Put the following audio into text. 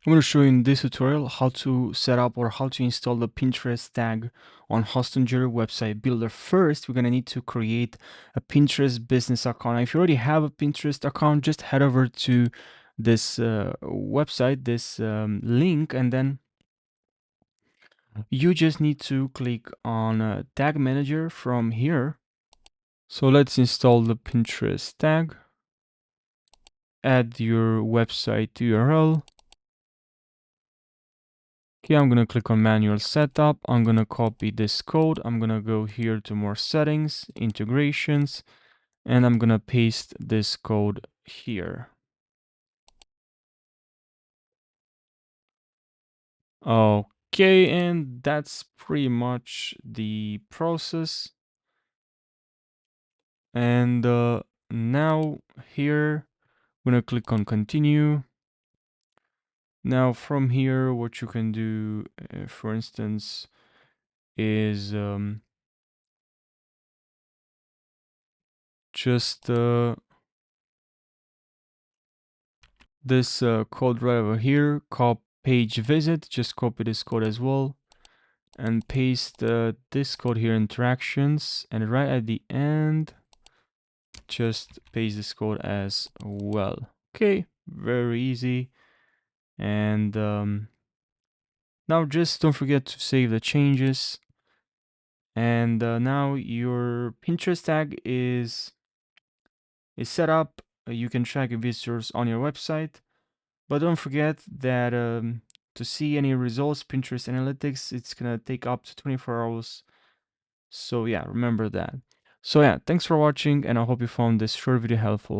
I'm going to show you in this tutorial how to set up or how to install the Pinterest tag on Onhostinger website builder. First, we're going to need to create a Pinterest business account. Now, if you already have a Pinterest account, just head over to this website, this link, and then you just need to click on Tag Manager from here. So let's install the Pinterest tag, add your website URL. Okay, I'm gonna click on manual setup. I'm gonna copy this code. I'm gonna go here to more settings, integrations, and I'm gonna paste this code here. Okay, and that's pretty much the process. And now here, I'm gonna click on continue. Now from here, what you can do, for instance, is just this code right over here, called page visit. Just copy this code as well and paste this code here, interactions, and right at the end, just paste this code as well. Okay, very easy. And now just don't forget to save the changes. And now your Pinterest tag is set up. You can track visitors on your website. But don't forget that to see any results, Pinterest Analytics, it's gonna take up to 24 hours. So yeah, remember that. So yeah, thanks for watching, and I hope you found this short video helpful.